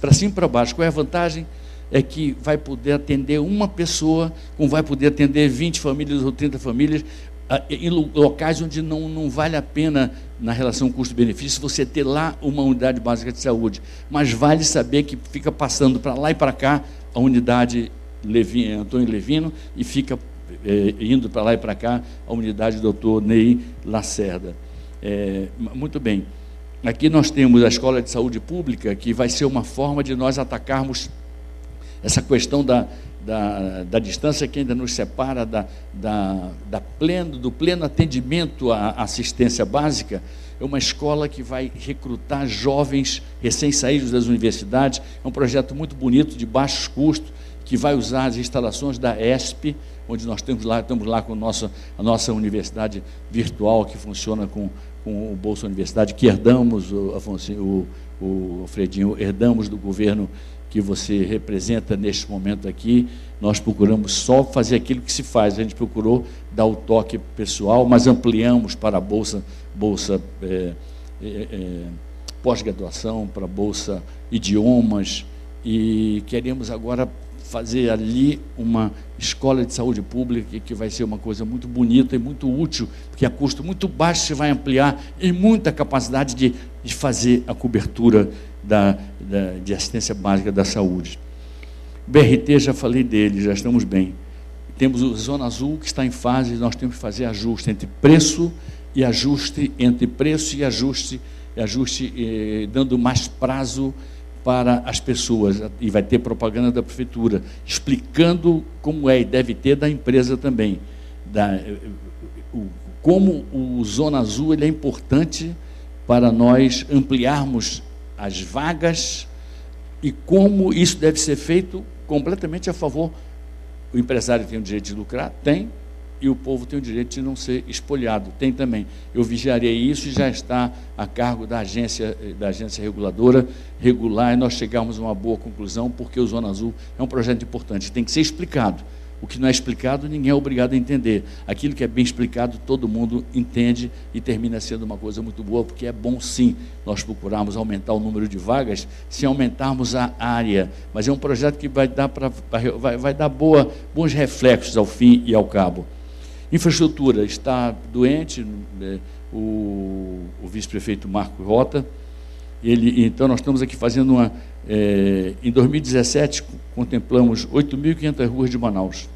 para cima e para baixo. Qual é a vantagem? É que vai poder atender uma pessoa, como vai poder atender 20 famílias ou 30 famílias, em locais onde não vale a pena, na relação custo-benefício, você ter lá uma unidade básica de saúde, mas vale saber que fica passando para lá e para cá a unidade Antônio Levino e fica indo para lá e para cá a unidade doutor Ney Lacerda. Muito bem, aqui nós temos a Escola de Saúde Pública, que vai ser uma forma de nós atacarmos essa questão da distância que ainda nos separa do pleno atendimento à assistência básica. É uma escola que vai recrutar jovens recém-saídos das universidades. É um projeto muito bonito, de baixos custos, que vai usar as instalações da ESP, onde nós estamos lá com a nossa universidade virtual, que funciona com o Bolsa Universidade, que herdamos, o Alfredinho, herdamos do governo que você representa neste momento aqui. Nós procuramos só fazer aquilo que se faz, a gente procurou dar o toque pessoal, mas ampliamos para a bolsa pós-graduação, para a bolsa idiomas, e queremos agora fazer ali uma escola de saúde pública que vai ser uma coisa muito bonita e muito útil, porque a custo muito baixo se vai ampliar e muita capacidade de fazer a cobertura de assistência básica da saúde. BRT, já falei dele, já estamos bem. Temos o Zona Azul, que está em fase, nós temos que fazer ajuste entre preço e ajuste, dando mais prazo para as pessoas, e vai ter propaganda da prefeitura, explicando como é, e deve ter da empresa também, como o Zona Azul ele é importante para nós ampliarmos as vagas, e como isso deve ser feito completamente a favor. O empresário tem o direito de lucrar? Tem. E o povo tem o direito de não ser espoliado? Tem também. Eu vigiarei isso e já está a cargo da agência reguladora regular, e nós chegamos a uma boa conclusão, porque o Zona Azul é um projeto importante, tem que ser explicado. O que não é explicado, ninguém é obrigado a entender. Aquilo que é bem explicado, todo mundo entende, e termina sendo uma coisa muito boa, porque é bom, sim, nós procurarmos aumentar o número de vagas, sem aumentarmos a área. Mas é um projeto que vai dar bons reflexos ao fim e ao cabo. Infraestrutura, está doente, o vice-prefeito Marco Rota. Então, nós estamos aqui fazendo em 2017, contemplamos 8.500 ruas de Manaus,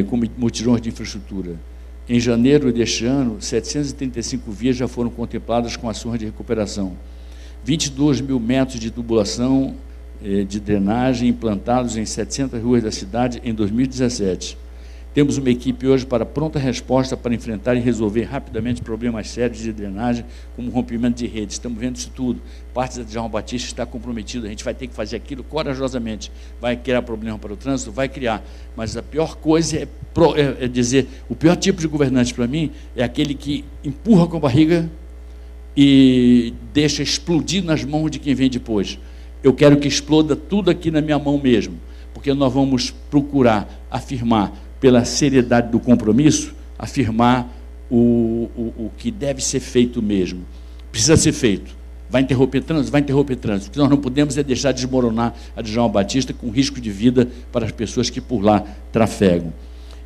com mutirões de infraestrutura. Em janeiro deste ano, 735 vias já foram contempladas com ações de recuperação. 22 mil metros de tubulação de drenagem implantados em 700 ruas da cidade em 2017. Temos uma equipe hoje para pronta resposta para enfrentar e resolver rapidamente problemas sérios de drenagem, como rompimento de redes. Estamos vendo isso tudo. Parte da João Batista está comprometida, a gente vai ter que fazer aquilo corajosamente. Vai criar problema para o trânsito? Vai criar. Mas a pior coisa é dizer, o pior tipo de governante para mim é aquele que empurra com a barriga e deixa explodir nas mãos de quem vem depois. Eu quero que exploda tudo aqui na minha mão mesmo, porque nós vamos procurar afirmar, pela seriedade do compromisso, afirmar o que deve ser feito mesmo. Precisa ser feito. Vai interromper trânsito? Vai interromper trânsito. O que nós não podemos é deixar desmoronar a Djalma Batista com risco de vida para as pessoas que por lá trafegam.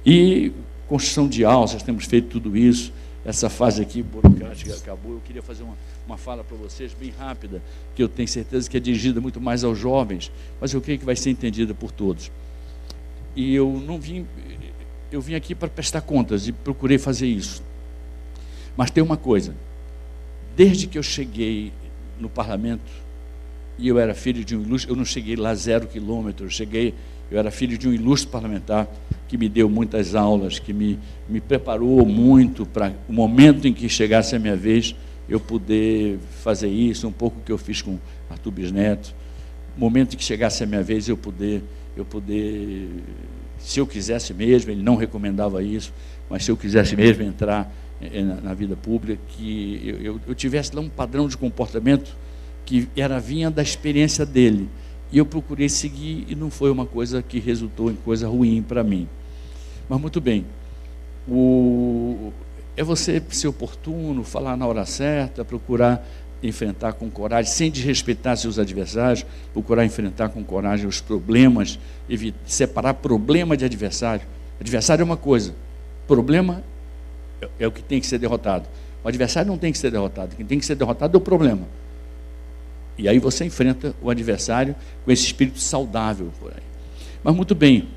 E construção de alças, temos feito tudo isso. Essa fase aqui burocrática acabou. Eu queria fazer uma fala para vocês bem rápida, que eu tenho certeza que é dirigida muito mais aos jovens, mas eu creio que vai ser entendida por todos. E eu vim aqui para prestar contas e procurei fazer isso. Mas tem uma coisa: desde que eu cheguei no parlamento, e eu era filho de um ilustre, eu não cheguei lá 0 quilômetros, eu era filho de um ilustre parlamentar que me deu muitas aulas, que me preparou muito para o momento em que chegasse a minha vez, eu poder fazer isso, um pouco que eu fiz com Arthur Bisneto, o momento em que chegasse a minha vez, eu poder, se eu quisesse mesmo, ele não recomendava isso, mas se eu quisesse mesmo entrar na vida pública, que eu tivesse lá um padrão de comportamento que vinha da experiência dele, e eu procurei seguir, e não foi uma coisa que resultou em coisa ruim para mim. Mas muito bem, é você ser oportuno, falar na hora certa, procurar enfrentar com coragem, sem desrespeitar seus adversários, procurar enfrentar com coragem os problemas, separar problema de adversário. Adversário é uma coisa, problema é o que tem que ser derrotado. O adversário não tem que ser derrotado, quem tem que ser derrotado é o problema. E aí você enfrenta o adversário com esse espírito saudável por aí. Mas muito bem,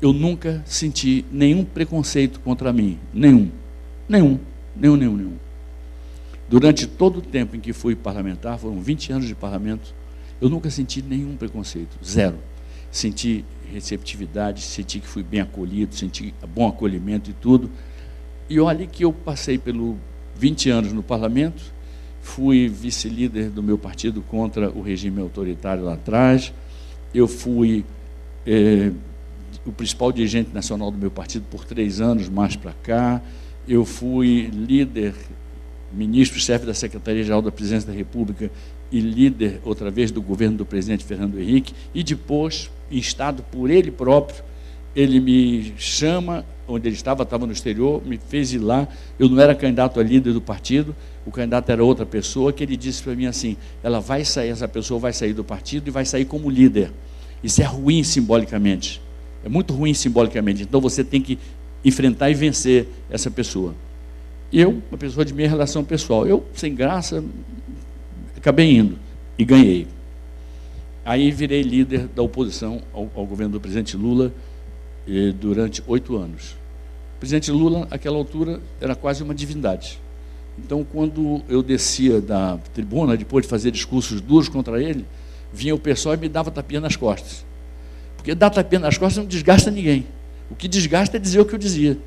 eu nunca senti nenhum preconceito contra mim, nenhum. Durante todo o tempo em que fui parlamentar, foram 20 anos de parlamento, eu nunca senti nenhum preconceito, zero. Senti receptividade, senti que fui bem acolhido, senti bom acolhimento e tudo. E olha que eu passei pelos 20 anos no parlamento, fui vice-líder do meu partido contra o regime autoritário lá atrás, eu fui o principal dirigente nacional do meu partido por 3 anos mais para cá, eu fui líder, ministro-chefe da Secretaria-Geral da Presidência da República e líder, outra vez, do governo do presidente Fernando Henrique, e depois, instado por ele próprio, ele me chama, onde ele estava no exterior, me fez ir lá, eu não era candidato a líder do partido, o candidato era outra pessoa, que ele disse para mim assim, essa pessoa vai sair do partido e vai sair como líder. Isso é ruim simbolicamente, é muito ruim simbolicamente, então você tem que enfrentar e vencer essa pessoa. E eu, uma pessoa de minha relação pessoal, eu, sem graça, acabei indo e ganhei. Aí virei líder da oposição ao governo do presidente Lula durante 8 anos. O presidente Lula, naquela altura, era quase uma divindade. Então, quando eu descia da tribuna, depois de fazer discursos duros contra ele, vinha o pessoal e me dava tapinha nas costas. Porque dar tapinha nas costas não desgasta ninguém. O que desgasta é dizer o que eu dizia.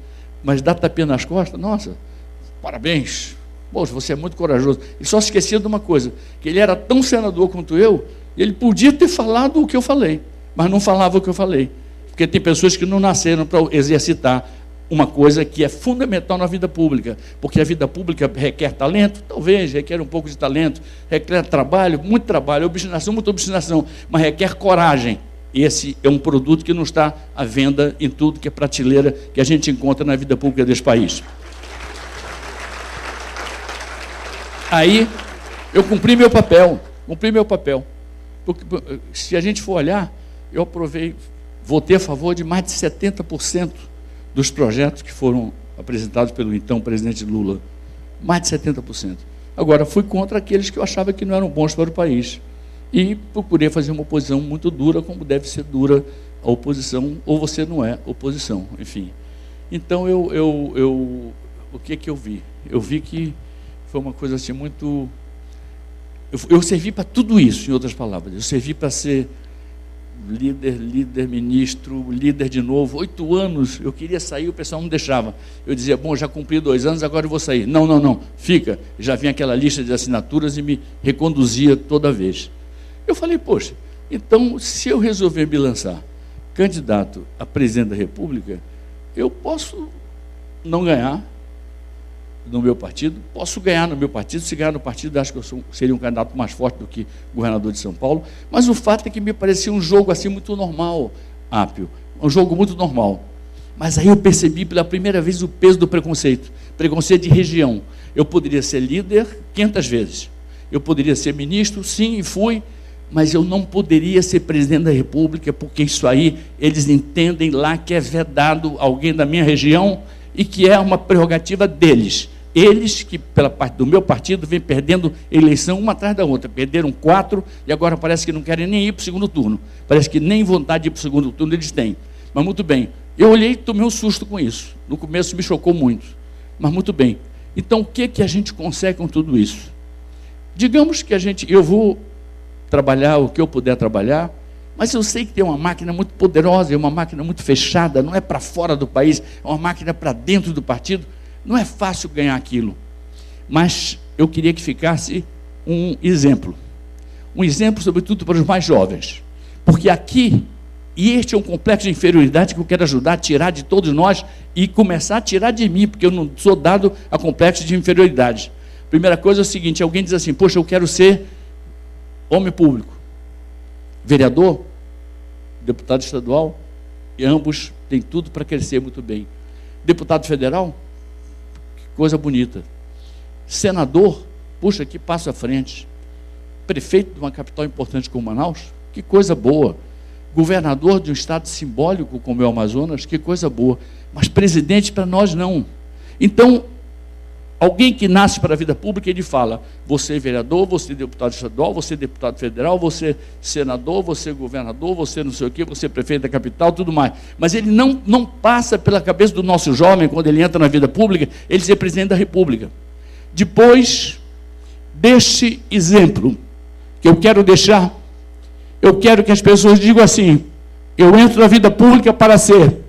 Mas dar tapinha nas costas, nossa, parabéns, poxa, você é muito corajoso. Ele só se esquecia de uma coisa, que ele era tão senador quanto eu, ele podia ter falado o que eu falei, mas não falava o que eu falei. Porque tem pessoas que não nasceram para exercitar uma coisa que é fundamental na vida pública, porque a vida pública requer talento, talvez, requer um pouco de talento, requer trabalho, obstinação, muita obstinação, mas requer coragem. Esse é um produto que não está à venda em tudo que é prateleira que a gente encontra na vida pública desse país. Aí, eu cumpri meu papel. Porque, se a gente for olhar, eu votei a favor de mais de 70% dos projetos que foram apresentados pelo então presidente Lula. Mais de 70%. Agora, fui contra aqueles que eu achava que não eram bons para o país. E procurei fazer uma oposição muito dura, como deve ser dura a oposição, ou você não é oposição, enfim. Então, o que eu vi? Eu vi que foi uma coisa assim muito... Eu servi para tudo isso, em outras palavras. Eu servi para ser líder, ministro, líder de novo. 8 anos, eu queria sair, o pessoal não deixava. Eu dizia, bom, já cumpri 2 anos, agora eu vou sair. Não, fica. Já vinha aquela lista de assinaturas e me reconduzia toda vez. Eu falei, poxa, então, se eu resolver me lançar candidato a presidente da República, eu posso não ganhar no meu partido, posso ganhar no meu partido, se ganhar no partido, acho que eu seria um candidato mais forte do que governador de São Paulo, mas o fato é que me parecia um jogo assim muito normal, Apio, um jogo muito normal. Mas aí eu percebi pela primeira vez o peso do preconceito. preconceito de região. Eu poderia ser líder 500 vezes. Eu poderia ser ministro, sim, e fui, mas eu não poderia ser presidente da República, porque isso aí, eles entendem lá que é vedado alguém da minha região e que é uma prerrogativa deles. Eles, que pela parte do meu partido, vêm perdendo eleição uma atrás da outra. Perderam 4 e agora parece que não querem nem ir para o segundo turno. Parece que nem vontade de ir para o segundo turno eles têm. Mas muito bem, eu olhei e tomei um susto com isso. No começo me chocou muito, mas muito bem. Então o que a gente consegue com tudo isso? Digamos que eu vou trabalhar o que eu puder trabalhar, mas eu sei que tem uma máquina muito poderosa, é uma máquina muito fechada, não é para fora do país, é uma máquina para dentro do partido. Não é fácil ganhar aquilo, mas eu queria que ficasse um exemplo sobretudo para os mais jovens, porque aqui, e este é um complexo de inferioridade que eu quero ajudar a tirar de todos nós e começar a tirar de mim, porque eu não sou dado a complexo de inferioridade. Primeira coisa é o seguinte: alguém diz assim, poxa, eu quero ser homem público, vereador, deputado estadual, e ambos têm tudo para crescer muito bem. Deputado federal, coisa bonita. Senador, puxa, que passo à frente. Prefeito de uma capital importante como Manaus, que coisa boa. Governador de um estado simbólico como é o Amazonas, que coisa boa. Mas presidente para nós não. Então, alguém que nasce para a vida pública, ele fala, você é vereador, você é deputado estadual, você é deputado federal, você é senador, você é governador, você não sei o quê, você é prefeito da capital, tudo mais. Mas ele não passa pela cabeça do nosso jovem, quando ele entra na vida pública, ele ser presidente da República. Depois deste exemplo que eu quero deixar, eu quero que as pessoas digam assim, eu entro na vida pública para ser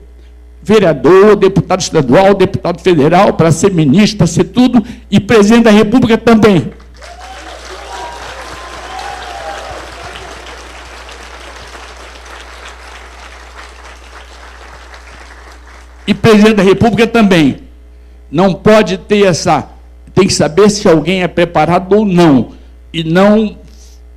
vereador, deputado estadual, deputado federal, para ser ministro, para ser tudo, e presidente da República também. E presidente da República também. Não pode ter tem que saber se alguém é preparado ou não, e não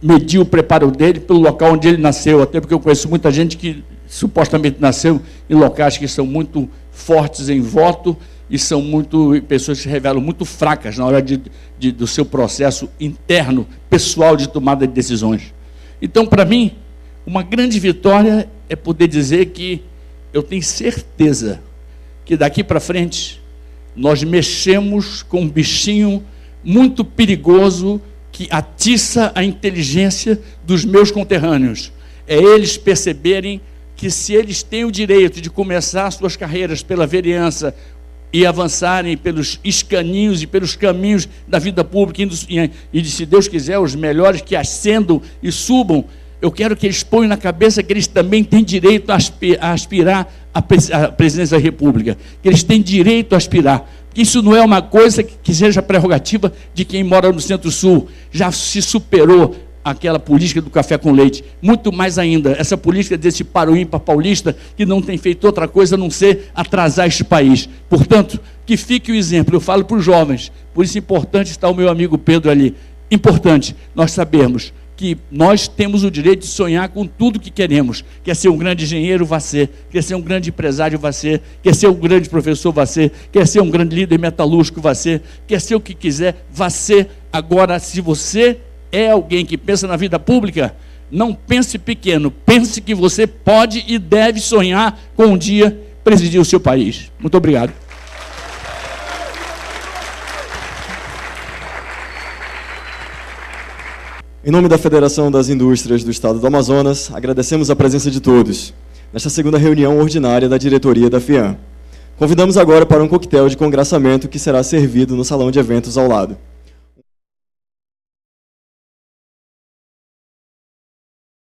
medir o preparo dele pelo local onde ele nasceu, até porque eu conheço muita gente que supostamente nasceu em locais que são muito fortes em voto e são pessoas que se revelam muito fracas na hora do seu processo interno, pessoal de tomada de decisões. Então, para mim, uma grande vitória é poder dizer que eu tenho certeza que daqui para frente nós mexemos com um bichinho muito perigoso que atiça a inteligência dos meus conterrâneos. É eles perceberem que se eles têm o direito de começar suas carreiras pela vereança e avançarem pelos escaninhos e pelos caminhos da vida pública, e se Deus quiser, os melhores que ascendam e subam, eu quero que eles ponham na cabeça que eles também têm direito a aspirar à presidência da República, que eles têm direito a aspirar. Isso não é uma coisa que seja prerrogativa de quem mora no Centro-Sul, já se superou aquela política do café com leite, muito mais ainda, essa política desse paroímpa paulista, que não tem feito outra coisa a não ser atrasar este país. Portanto, que fique o exemplo, eu falo para os jovens, por isso é importante estar o meu amigo Pedro ali, importante nós sabermos que nós temos o direito de sonhar com tudo que queremos. Quer ser um grande engenheiro, vá ser. Quer ser um grande empresário, vá ser. Quer ser um grande professor, vá ser. Quer ser um grande líder metalúrgico, vá ser. Quer ser o que quiser, vá ser. Agora, se você é alguém que pensa na vida pública, não pense pequeno, pense que você pode e deve sonhar com um dia presidir o seu país. Muito obrigado. Em nome da Federação das Indústrias do Estado do Amazonas, agradecemos a presença de todos nesta segunda reunião ordinária da diretoria da FIAN. Convidamos agora para um coquetel de congraçamento que será servido no salão de eventos ao lado.